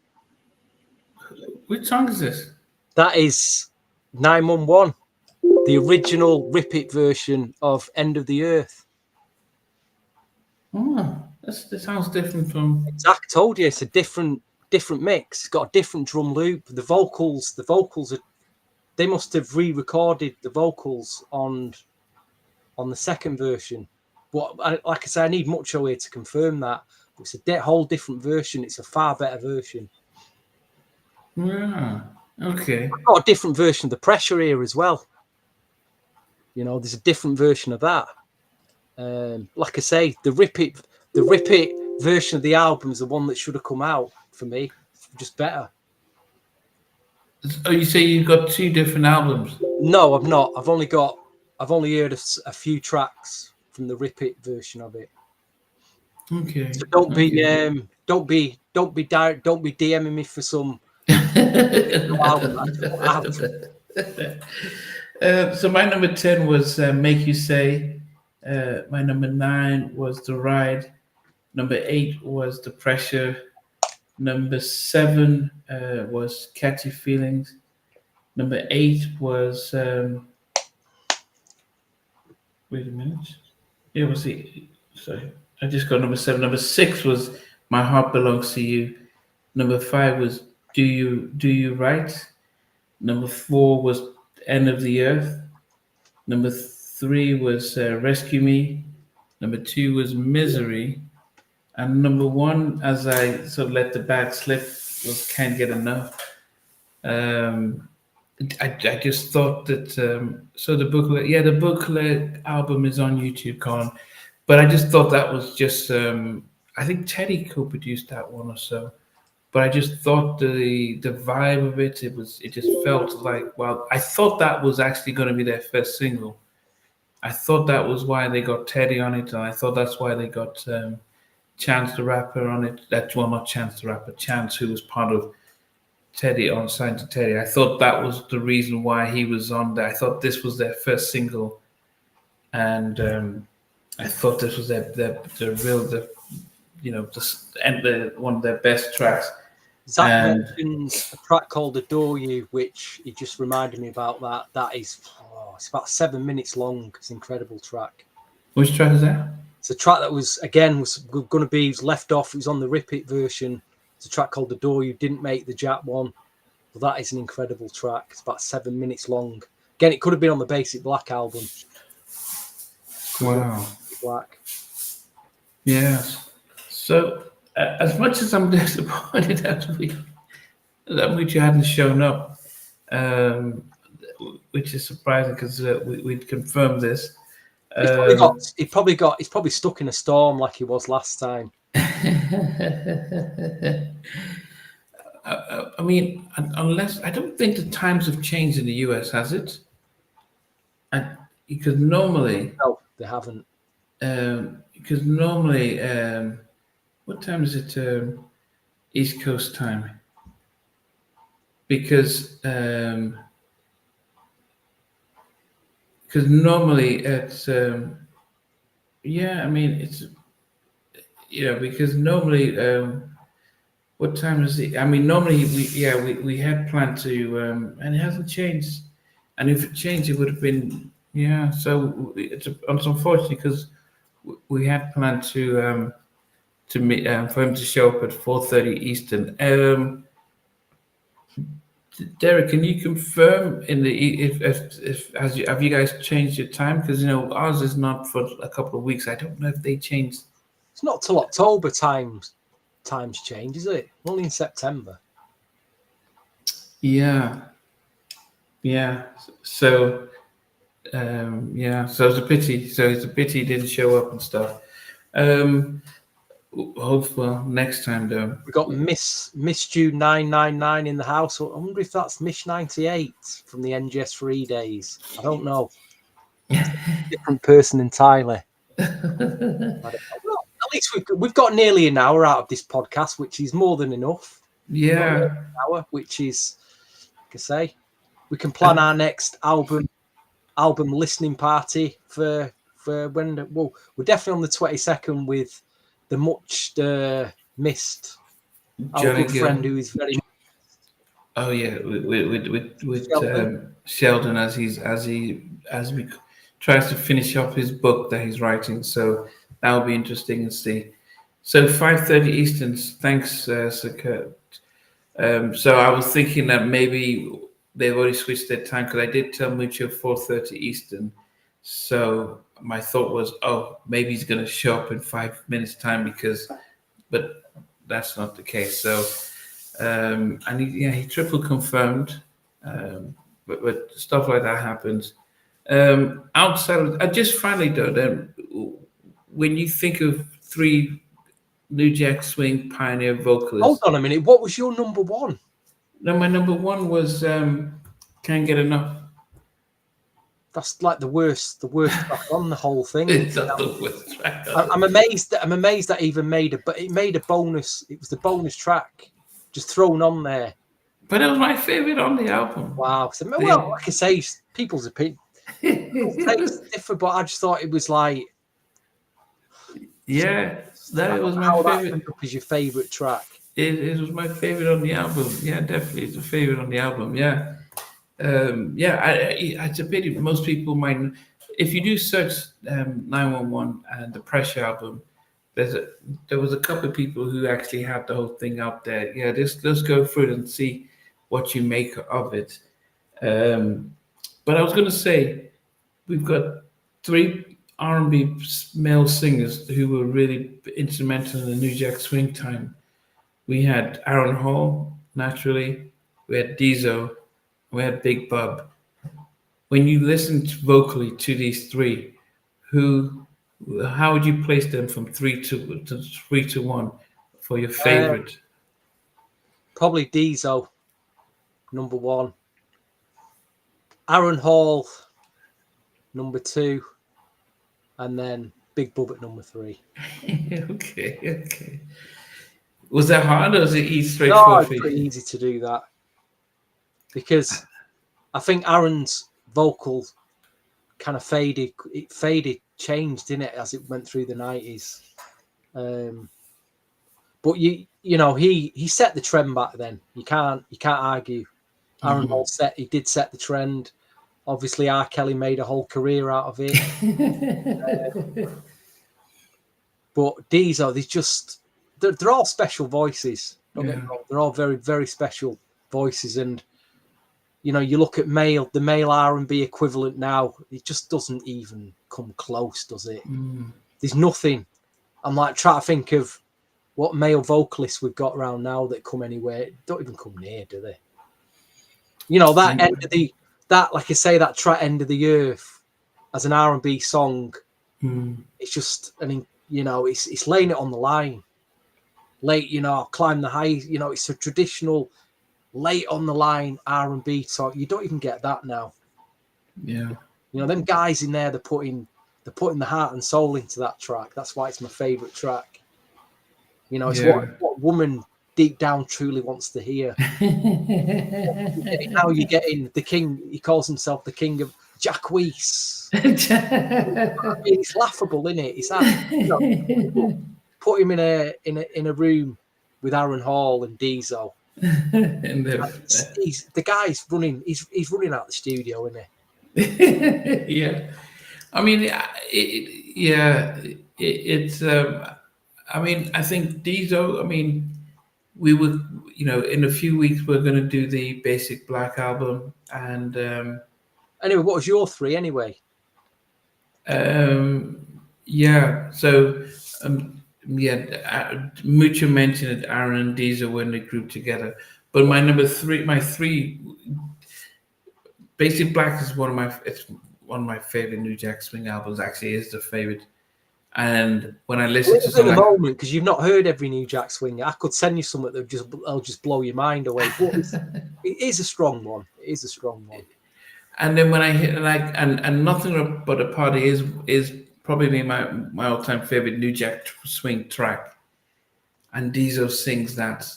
Which song is this? That is 911, the original Rip It version of End of the Earth. Oh, that sounds different from. Zach told you it's a different mix. It's got a different drum loop. The vocals are. They must have re-recorded the vocals on the second version. But like I say, I need Mucho here to confirm that. It's a whole different version. It's a far better version. Yeah. Okay. I've got a different version of The Pressure here as well. There's a different version of that. Like I say, the Rip It version of the album is the one that should have come out for me. Just better. Oh, you say you've got 2 different albums? No, I've not. I've only heard a few tracks from the Rip It version of it. Okay. So don't be DMing me for some. So my number 10 was Make You Say. My number 9 was The Ride. Number 8 was The Pressure. Number 7 was Catchy Feelings. Number 8 was wait a minute. Yeah, was it? Sorry, I just got number 7. Number 6 was My Heart Belongs to You. Number 5 was Do You Right. Number 4 was End of the Earth. Number 3 was Rescue Me. Number 2 was Misery. And number 1, as I sort of let the bag slip, was Can't Get Enough. I just thought that so the booklet album is on YouTube, Colin. But I just thought that was just I think Teddy co-produced that one or so. But I just thought the vibe of it just felt like, well, I thought that was actually going to be their first single. I thought that was why they got Teddy on it, and I thought that's why they got Chance the Rapper on it. Not Chance the Rapper, Chance, who was part of Teddy, on signed to Teddy. I thought that was the reason why he was on there. I thought this was their first single, and I thought this was one of their best tracks. Zach mentions a track called "Adore You," which he just reminded me about. That is, it's about 7 minutes long. It's an incredible track. Which track is that? It's a track that was going to be left off. It was on the Rip It version. It's a track called "Adore You." Didn't make the Jap one. But that is an incredible track. It's about 7 minutes long. Again, it could have been on the Basic Black album. Wow. Black. Yes. So, as much as I'm disappointed that Mucho hadn't shown up, which is surprising because we'd confirmed this. He's probably stuck in a storm like he was last time. I mean, unless I don't think the times have changed in the US, has it? Because normally, no, they haven't. Because normally, what time is it? East Coast time. Because normally it's because normally what time is it? I mean, normally we had planned to and it hasn't changed, and if it changed it would have been so it's unfortunate because we had planned to meet for him to show up at 4:30 Eastern. Derek, can you confirm have you guys changed your time? Because ours is not for a couple of weeks. I don't know if they changed. It's not till October times change, is it? Only in September. Yeah. So so it's a pity. It's a pity he didn't show up and stuff. Hopefully next time though. We got Miss June 999 in the house. I wonder if that's Mish 98 from the NGS3 days. I don't know. Different person entirely. At least we've got nearly an hour out of this podcast, which is more than enough. Yeah. An hour, which is, like I say, we can plan our next album listening party for when. Well, we're definitely on the 22nd with the much missed our good friend who is very. Oh yeah, with Sheldon as he tries to finish up his book that he's writing. So that'll be interesting to see. So 5:30 Eastern. Thanks, Sir Kurt. So I was thinking that maybe they've already switched their time because I did tell Mucho 4:30 Eastern. So my thought was, maybe he's going to show up in 5 minutes time but that's not the case. So, and he triple confirmed, but stuff like that happens. Outside of, I just finally though, when you think of three New Jack Swing pioneer vocalists. Hold on a minute. What was your number one? No, my number one was Can't Get Enough. That's like the worst track on the whole thing. It's not the worst track. I'm amazed that even made a bonus. It was the bonus track just thrown on there. But it was my favorite on the album. Wow. So, well, like I say, people's opinion. It's different, but I just thought it was like. Yeah, that was my favorite. That is your favorite track. It was my favorite on the album. Yeah, definitely, it's a favorite on the album. Yeah. It's a pity. Most people might, if you do search 911 and the Pressure album, there was a couple of people who actually had the whole thing out there. Yeah, let's go through it and see what you make of it. But I was going to say, we've got three R&B male singers who were really instrumental in the New Jack Swing time. We had Aaron Hall, naturally. We had Dizzo. We had Big Bub. When you listen vocally to these three, how would you place them from 3 to 1 for your favorite? Probably Dizzo, number one. Aaron Hall, number 2. and then Big Bub at number 3. Okay. Was that hard, or was it No, straightforward it's for you? pretty easy to do that because I think Aaron's vocal kind of faded. It changed, didn't it, as it went through the 90s. But you know, he set the trend back then. You can't argue. Aaron Hall did set the trend. Obviously, R. Kelly made a whole career out of it. But Diesel, they're all special voices. Don't get me wrong. They're all very, very special voices. And, you know, you look at the male R&B equivalent now, it just doesn't even come close, does it? There's nothing. I'm like trying to think of what male vocalists we've got around now that come anywhere. Don't even come near, do they? You know, that end of like I say, that track End of the Earth as an R&B song, it's just, you know, it's laying it on the line. Late, you know, Climb the High, you know, it's a traditional late on the line R&B song. You don't even get that now. Yeah. You know, them guys in there, they're putting the heart and soul into that track. That's why it's my favourite track. You know, it's what woman deep down truly wants to hear. Now you're getting the king. He calls himself the king of Jacquees. It's laughable, isn't it? It's that, you know, put him in a room with Aaron Hall and Diesel. The guy's running. He's running out the studio, isn't he? Yeah. I mean, it's. I mean, I think Diesel. I mean, we would, you know, in a few weeks we're going to do the Basic Black album, and anyway, what was your 3 anyway? Yeah. So Mucho mentioned that Aaron and Diesel were in the group together, but my number 3, my 3, Basic Black is one of my favorite New Jack Swing albums. Actually, is the favorite. And when I listen to something at the moment, because you've not heard every New Jack Swing, I could send you something that'll just blow your mind away. But it is a strong one. It is a strong one. And then when I hit and Nothing But a Party is probably my all-time favorite New Jack Swing track. And Diesel sings that,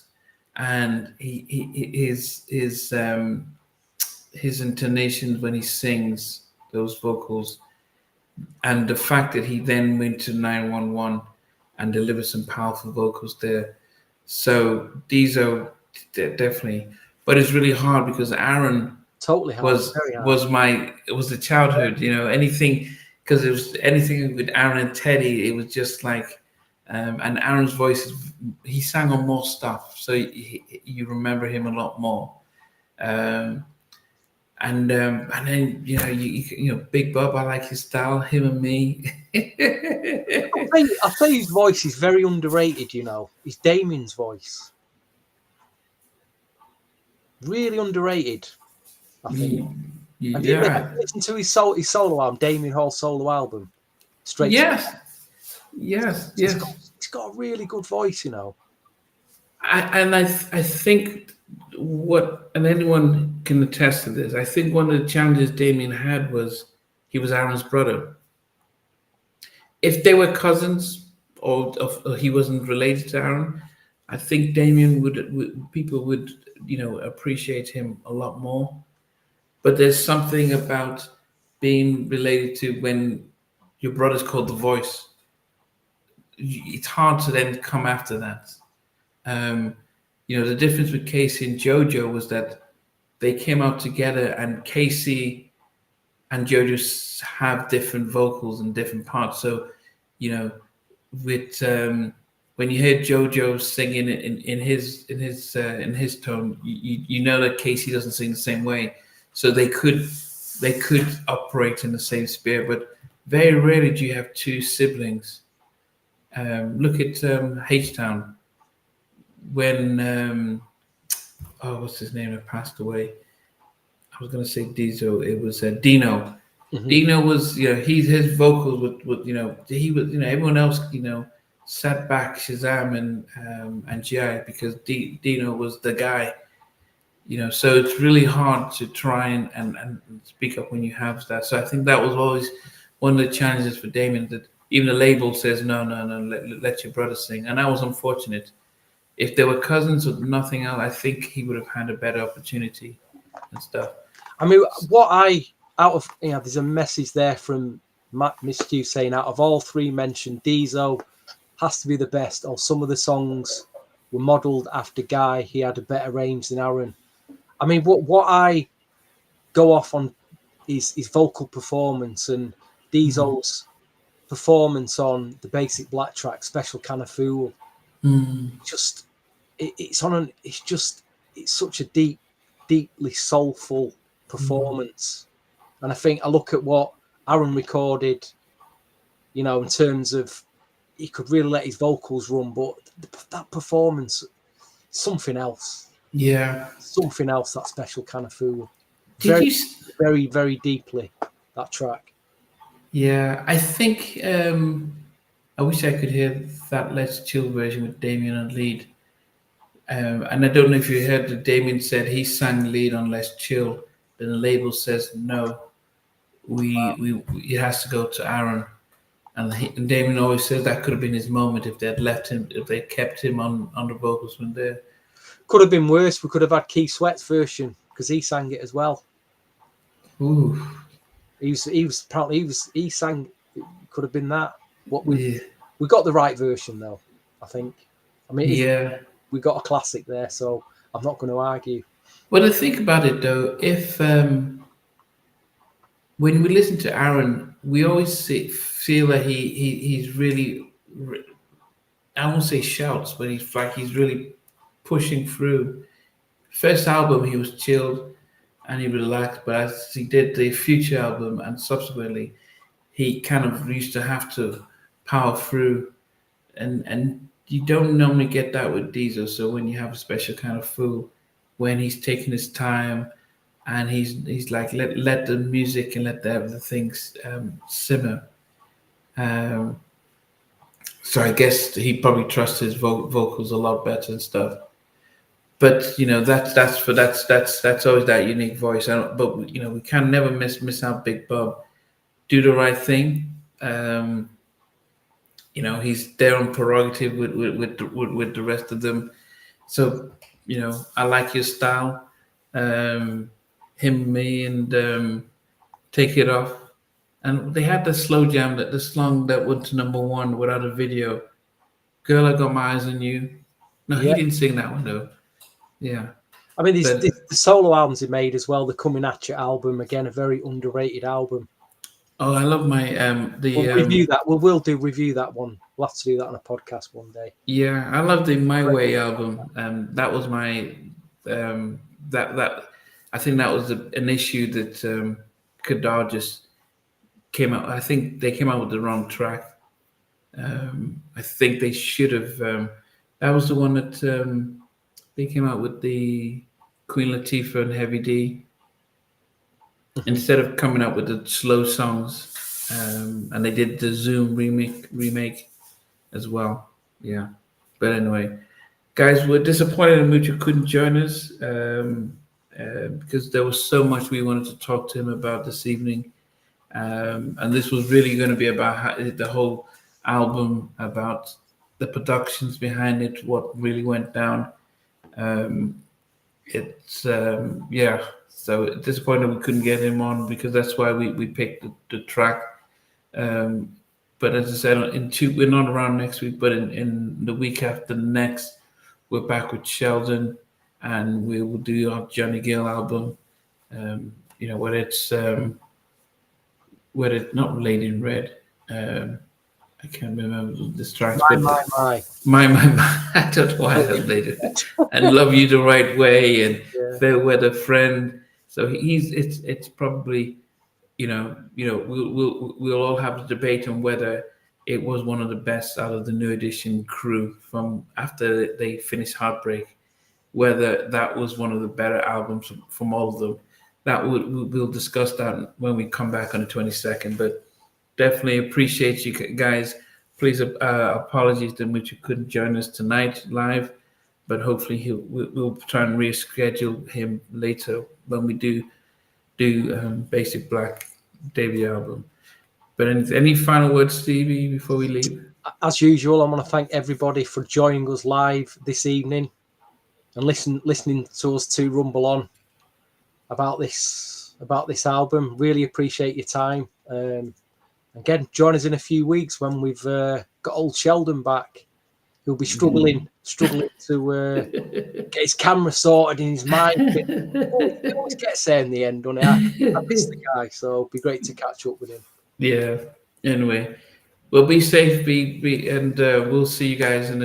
and his intonations when he sings those vocals. And the fact that he then went to 911 and delivered some powerful vocals there. So Diesel definitely, but it's really hard because Aaron totally hard, was the childhood, you know, anything, because it was anything with Aaron and Teddy, it was just like, and Aaron's voice, he sang on more stuff, so you remember him a lot more. And then you know Big Bub, I like his style, him and me. I'll tell you, his voice is very underrated. You know, it's Damien's voice, really underrated. I think. Yeah. Listen to his solo album, Damien Hall's solo album. Straight. Yes. He's got a really good voice, you know. I think and anyone can attest to this, I think one of the challenges Damien had was he was Aaron's brother. If they were cousins or he wasn't related to Aaron, I think Damien people would appreciate him a lot more. But there's something about being related to when your brother's called the voice. It's hard to then come after that. The difference with Casey and JoJo was that they came out together, and Casey and JoJo have different vocals and different parts. So, with when you hear JoJo singing in his tone, you know that Casey doesn't sing the same way. So they could operate in the same spirit, but very rarely do you have two siblings. Look at H-Town. When what's his name? That passed away. I was going to say Diesel. It was Dino. Mm-hmm. Dino was his vocals with he was everyone else sat back Shazam and GI because Dino was the guy. So it's really hard to try and speak up when you have that. So I think that was always one of the challenges for Damien that even the label says no, let your brother sing, and that was unfortunate. If they were cousins with nothing else, I think he would have had a better opportunity and stuff. I mean, there's a message there from Miss Q saying, out of all three mentioned, Diesel has to be the best, or some of the songs were modelled after Guy. He had a better range than Aaron. I mean, what I go off on is his vocal performance, and Diesel's performance on the basic Black track, Special Kind of Fool. It's such a deeply soulful performance. And I think I look at what Aaron recorded, in terms of he could really let his vocals run, but that performance, something else. Yeah. Something else, that Special Kind of Fool. Very, very deeply, that track. Yeah, I think I wish I could hear that Let's Chill version with Damien on lead. And I don't know if you heard that Damien said he sang lead on Let's Chill, then the label says no, it has to go to Aaron. And Damien always says that could have been his moment if they had left him, if they kept him on the vocals when there. Could have been worse. We could have had Keith Sweat's version because he sang it as well. Ooh. He sang. It could have been that. We got the right version though, I think. I mean, we got a classic there, so I'm not going to argue. Well, to think about it though, if when we listen to Aaron, we always feel that he's really, I won't say shouts, but he's really pushing through. First album he was chilled and he relaxed, but as he did the Future album and subsequently, he kind of used to have to power through, and you don't normally get that with Diesel. So when you have a Special Kind of Fool, when he's taking his time and he's like let the music and let the things simmer. So I guess he probably trusts his vocals a lot better and stuff. But that's always that unique voice. But we can never miss out Big Bob. Do the Right Thing. He's there on prerogative with the rest of them. So I Like Your Style. Him, Me, and Take It Off. And they had the slow jam, the song that went to #1 without a video. Girl, I Got My Eyes on You. No, he didn't sing that one though. Yeah. I mean, the solo albums he made as well. The Coming At You album, again, a very underrated album. Oh, I love my We'll review that. We'll review that one. We'll have to do that on a podcast one day. Yeah, I love the My Way album. That was my that I think that was an issue that Kadar just came out. I think they came out with the wrong track. I think they should have. That was the one that they came out with the Queen Latifah and Heavy D. Instead of coming up with the slow songs, and they did the Zoom remake as well. Yeah, but anyway, guys, we're disappointed that Mucho couldn't join us because there was so much we wanted to talk to him about this evening, and this was really going to be about the whole album, about the productions behind it, what really went down. So disappointed we couldn't get him on because that's why we picked the track. But as I said, we're not around next week, but in the week after next, we're back with Sheldon, and we will do our Johnny Gill album. Whether it's not Lady in Red. I can't remember this track. My. I don't know why I made it. And Love You the Right Way and Fair Weather Friend. So it's probably, we'll all have a debate on whether it was one of the best out of the New Edition crew from after they finished Heartbreak, whether that was one of the better albums from all of them. We'll discuss that when we come back on the 22nd, but definitely appreciate you guys. Please, apologies that Mucho couldn't join us tonight live, but hopefully we'll try and reschedule him later when we do Basic Black debut album. But any final words, Stevie, before we leave? As usual, I want to thank everybody for joining us live this evening and listening to us two rumble on about this album. Really appreciate your time. Again, join us in a few weeks when we've got old Sheldon back. He'll be struggling to get his camera sorted in his mind. He always gets there in the end, doesn't he? I miss the guy, so it'll be great to catch up with him. Yeah. Anyway, well, be safe, and we'll see you guys in